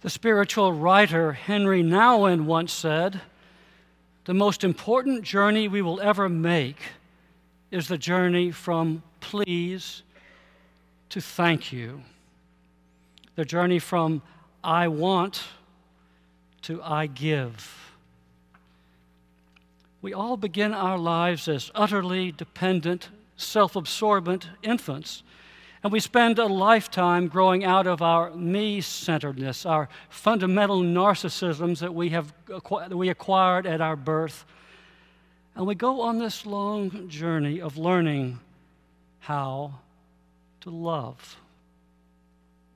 The spiritual writer Henry Nouwen once said, "The most important journey we will ever make is the journey from please to thank you. The journey from I want to I give." We all begin our lives as utterly dependent, self-absorbent infants, and we spend a lifetime growing out of our me-centeredness, our fundamental narcissisms that we acquired at our birth. And we go on this long journey of learning how to love,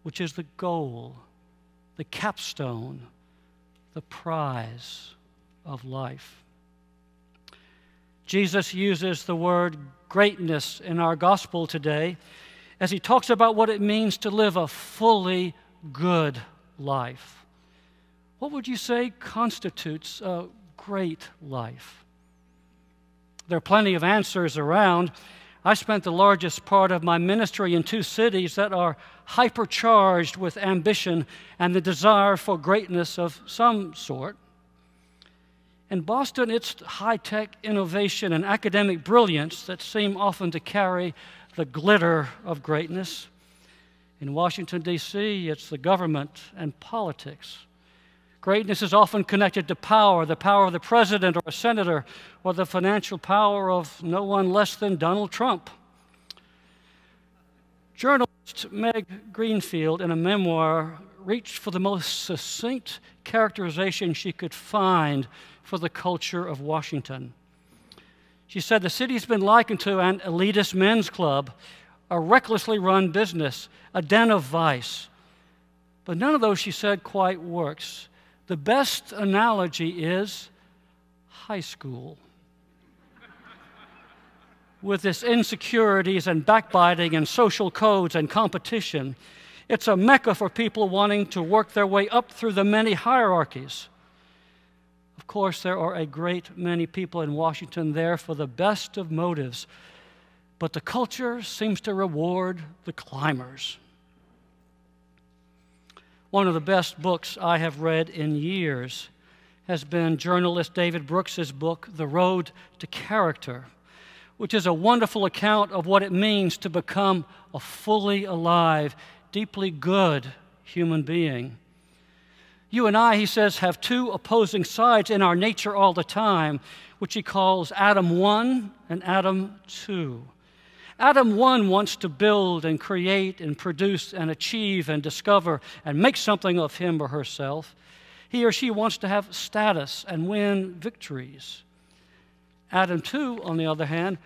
which is the goal, the capstone, the prize of life. Jesus uses the word greatness in our gospel today as he talks about what it means to live a fully good life. What would you say constitutes a great life? There are plenty of answers around. I spent the largest part of my ministry in 2 cities that are hypercharged with ambition and the desire for greatness of some sort. In Boston, it's high-tech innovation and academic brilliance that seem often to carry the glitter of greatness. In Washington, D.C., it's the government and politics. Greatness is often connected to power, the power of the president or a senator, or the financial power of no one less than Donald Trump. Journalist Meg Greenfield, in a memoir, reached for the most succinct characterization she could find for the culture of Washington. She said, "The city's been likened to an elitist men's club, a recklessly run business, a den of vice." But none of those, she said, quite works. The best analogy is high school. With its insecurities and backbiting and social codes and competition, it's a mecca for people wanting to work their way up through the many hierarchies. Of course, there are a great many people in Washington there for the best of motives, but the culture seems to reward the climbers. One of the best books I have read in years has been journalist David Brooks's book, The Road to Character, which is a wonderful account of what it means to become a fully alive, deeply good human being. You and I, he says, have 2 opposing sides in our nature all the time, which he calls Adam 1 and Adam 2. Adam 1 wants to build and create and produce and achieve and discover and make something of him or herself. He or she wants to have status and win victories. Adam 2, on the other hand,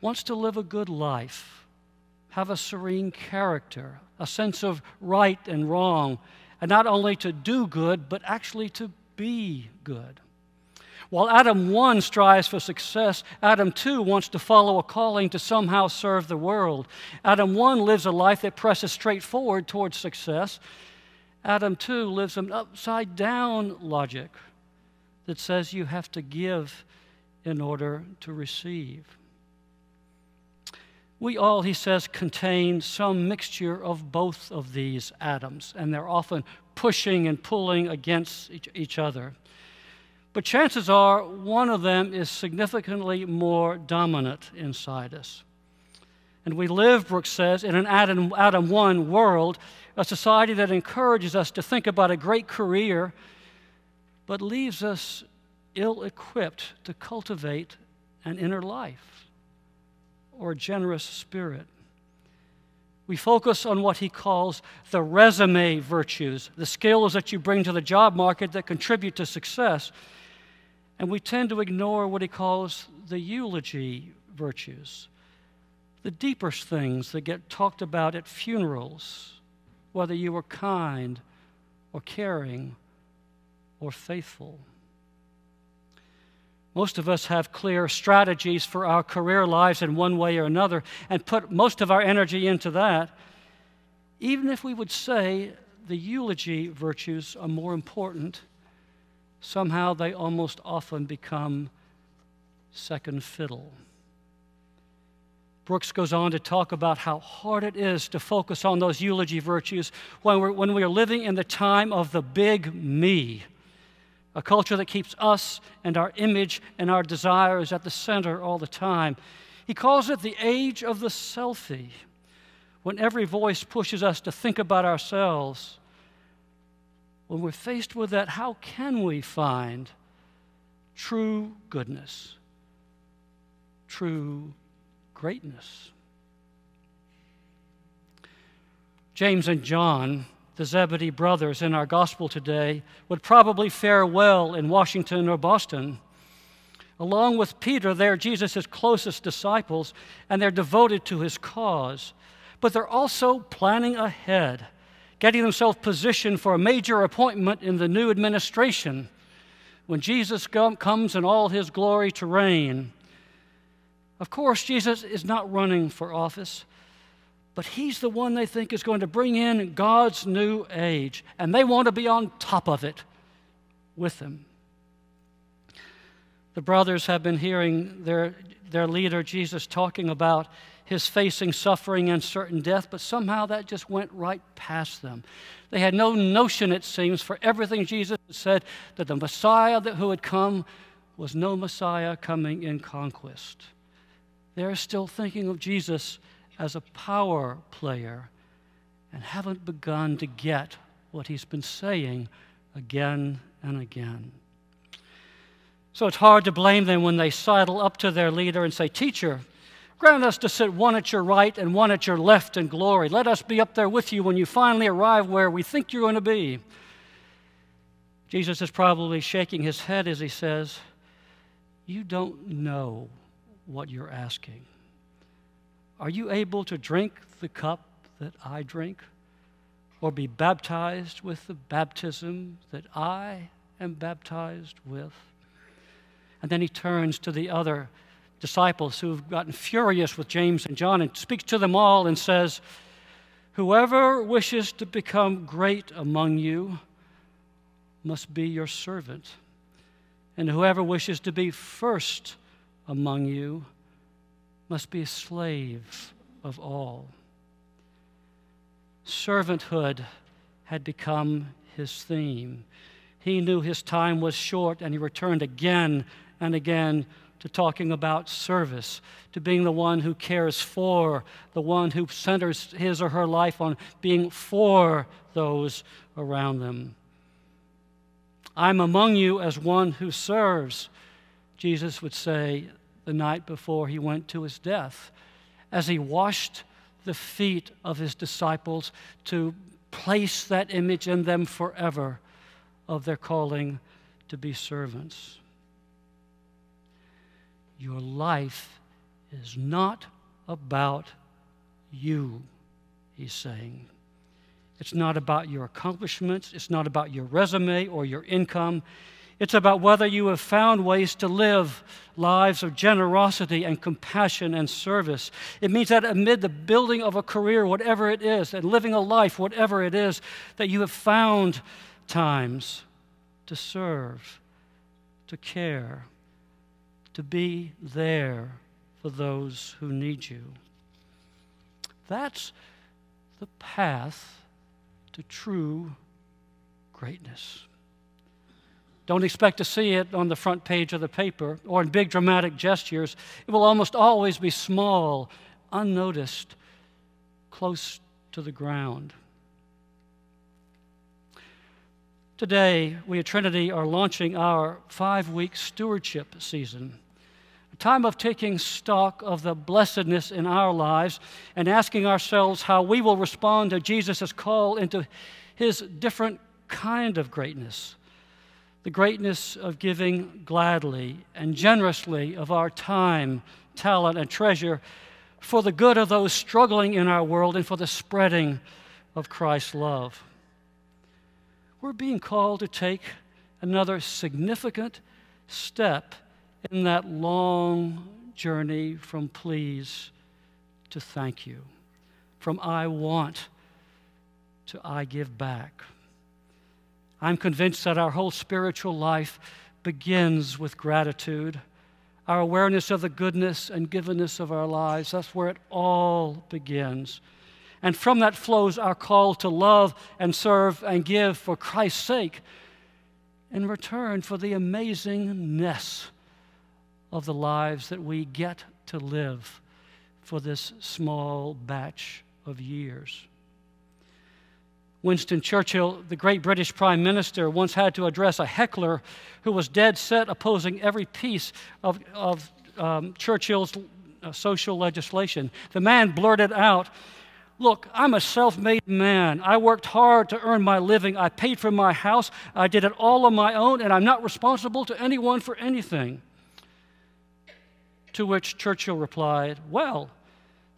wants to live a good life, have a serene character, a sense of right and wrong, and not only to do good, but actually to be good. While Adam 1 strives for success, Adam 2 wants to follow a calling to somehow serve the world. Adam 1 lives a life that presses straight forward towards success. Adam 2 lives an upside-down logic that says you have to give in order to receive. We all, he says, contain some mixture of both of these atoms, and they're often pushing and pulling against each other. But chances are one of them is significantly more dominant inside us. And we live, Brooks says, in an Adam 1 world, a society that encourages us to think about a great career, but leaves us ill-equipped to cultivate an inner life or a generous spirit. We focus on what he calls the resume virtues, the skills that you bring to the job market that contribute to success. And we tend to ignore what he calls the eulogy virtues, the deeper things that get talked about at funerals, whether you were kind or caring or faithful. Most of us have clear strategies for our career lives in one way or another and put most of our energy into that. Even if we would say the eulogy virtues are more important, somehow they almost often become second fiddle. Brooks goes on to talk about how hard it is to focus on those eulogy virtues when we are living in the time of the big me, a culture that keeps us and our image and our desires at the center all the time. He calls it the age of the selfie, when every voice pushes us to think about ourselves. When we're faced with that, how can we find true goodness, true greatness? James and John, the Zebedee brothers in our gospel today, would probably fare well in Washington or Boston. Along with Peter, they're Jesus' closest disciples, and they're devoted to his cause. But they're also planning ahead, getting themselves positioned for a major appointment in the new administration when Jesus comes in all his glory to reign. Of course, Jesus is not running for office, but he's the one they think is going to bring in God's new age, and they want to be on top of it with him. The brothers have been hearing their leader, Jesus, talking about his facing suffering and certain death, but somehow that just went right past them. They had no notion, it seems, for everything Jesus had said, that the Messiah who had come was no Messiah coming in conquest. They're still thinking of Jesus as a power player and haven't begun to get what he's been saying again and again. So it's hard to blame them when they sidle up to their leader and say, "Teacher, grant us to sit one at your right and one at your left in glory. Let us be up there with you when you finally arrive where we think you're going to be." Jesus is probably shaking his head as he says, "You don't know what you're asking. Are you able to drink the cup that I drink, or be baptized with the baptism that I am baptized with?" And then he turns to the other disciples who've gotten furious with James and John and speaks to them all and says, "Whoever wishes to become great among you must be your servant, and whoever wishes to be first among you must be a slave of all." Servanthood had become his theme. He knew his time was short, and he returned again and again to talking about service, to being the one who cares for, the one who centers his or her life on being for those around them. "I'm among you as one who serves," Jesus would say the night before he went to his death, as he washed the feet of his disciples to place that image in them forever of their calling to be servants. Your life is not about you, he's saying. It's not about your accomplishments. It's not about your resume or your income. It's about whether you have found ways to live lives of generosity and compassion and service. It means that amid the building of a career, whatever it is, and living a life, whatever it is, that you have found times to serve, to care, to be there for those who need you. That's the path to true greatness. Don't expect to see it on the front page of the paper or in big dramatic gestures. It will almost always be small, unnoticed, close to the ground. Today, we at Trinity are launching our 5-week stewardship season, a time of taking stock of the blessedness in our lives and asking ourselves how we will respond to Jesus' call into his different kind of greatness, the greatness of giving gladly and generously of our time, talent, and treasure for the good of those struggling in our world and for the spreading of Christ's love. We're being called to take another significant step in that long journey from please to thank you, from I want to I give back. I'm convinced that our whole spiritual life begins with gratitude. our awareness of the goodness and givenness of our lives. That's where it all begins. And from that flows our call to love and serve and give for Christ's sake, in return for the amazingness of the lives that we get to live for this small batch of years. Winston Churchill, the great British Prime Minister, once had to address a heckler who was dead set opposing every piece of Churchill's social legislation. The man blurted out, "Look, I'm a self-made man. I worked hard to earn my living. I paid for my house. I did it all on my own, and I'm not responsible to anyone for anything." To which Churchill replied, "Well,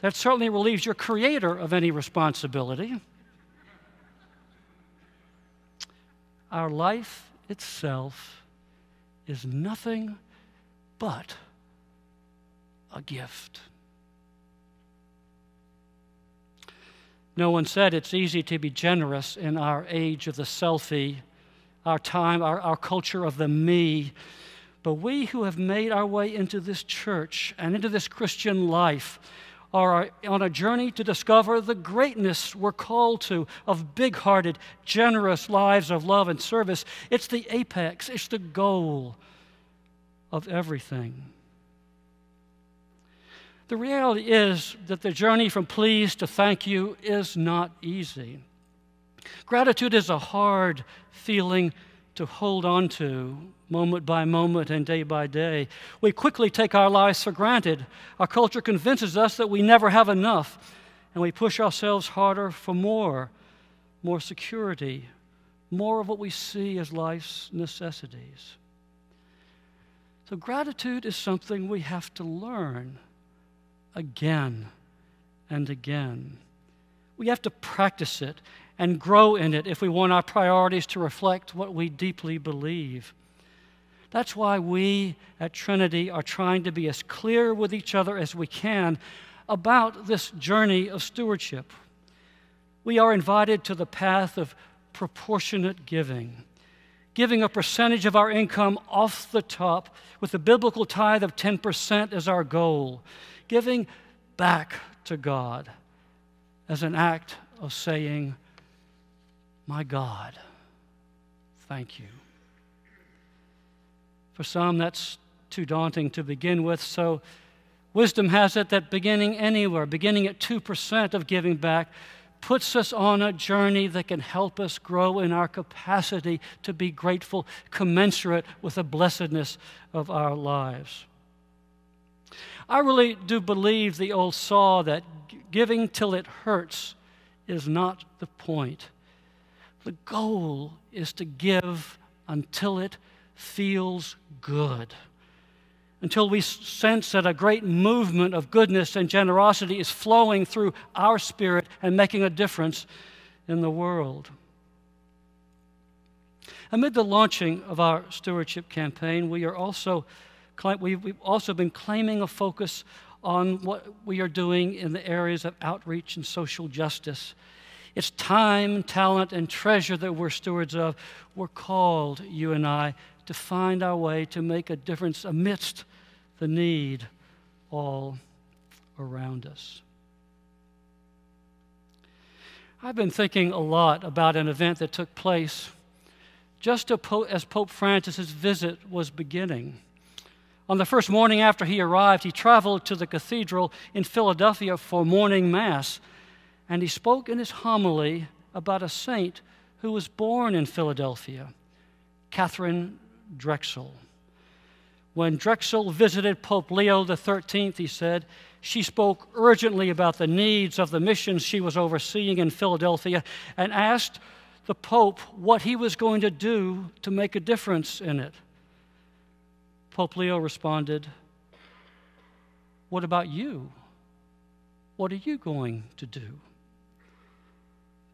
that certainly relieves your creator of any responsibility." Our life itself is nothing but a gift. No one said it's easy to be generous in our age of the selfie, our time, our culture of the me. But we who have made our way into this church and into this Christian life are on a journey to discover the greatness we're called to of big-hearted, generous lives of love and service. It's the apex, it's the goal of everything. The reality is that the journey from please to thank you is not easy. Gratitude is a hard feeling to hold on to moment by moment and day by day. We quickly take our lives for granted. Our culture convinces us that we never have enough, and we push ourselves harder for more security, more of what we see as life's necessities. So gratitude is something we have to learn again and again. We have to practice it and grow in it if we want our priorities to reflect what we deeply believe. That's why we at Trinity are trying to be as clear with each other as we can about this journey of stewardship. We are invited to the path of proportionate giving, giving a percentage of our income off the top with the biblical tithe of 10% as our goal, giving back to God as an act of saying, "My God, thank you." For some, that's too daunting to begin with, so wisdom has it that beginning anywhere, beginning at 2% of giving back, puts us on a journey that can help us grow in our capacity to be grateful, commensurate with the blessedness of our lives. I really do believe the old saw that giving till it hurts is not the point. The goal is to give until it feels good, until we sense that a great movement of goodness and generosity is flowing through our spirit and making a difference in the world. Amid the launching of our stewardship campaign, we've also been claiming a focus on what we are doing in the areas of outreach and social justice. It's time, talent, and treasure that we're stewards of. We're called, you and I, to find our way to make a difference amidst the need all around us. I've been thinking a lot about an event that took place just as Pope Francis's visit was beginning. On the first morning after he arrived, he traveled to the cathedral in Philadelphia for morning mass, and he spoke in his homily about a saint who was born in Philadelphia, Catherine Drexel. When Drexel visited Pope Leo XIII, he said, she spoke urgently about the needs of the missions she was overseeing in Philadelphia and asked the Pope what he was going to do to make a difference in it. Pope Leo responded, "What about you? What are you going to do?"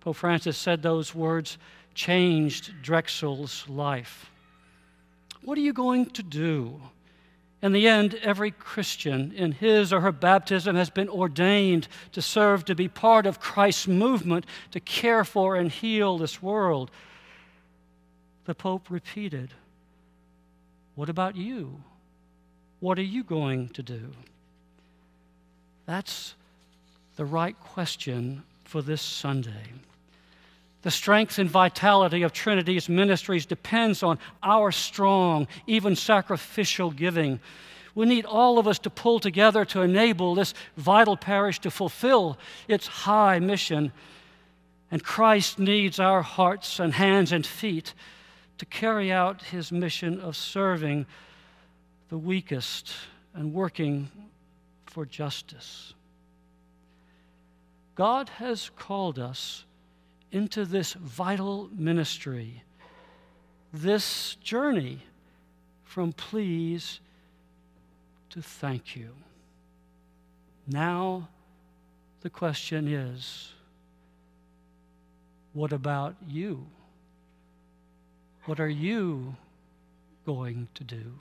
Pope Francis said those words changed Drexel's life. What are you going to do? In the end, every Christian in his or her baptism has been ordained to serve, to be part of Christ's movement to care for and heal this world. The Pope repeated, "What about you? what are you going to do? That's the right question for this Sunday. The strength and vitality of Trinity's ministries depends on our strong, even sacrificial giving. We need all of us to pull together to enable this vital parish to fulfill its high mission. And Christ needs our hearts and hands and feet to carry out his mission of serving the weakest and working for justice. God has called us into this vital ministry, this journey from please to thank you. Now the question is, what about you? What are you going to do?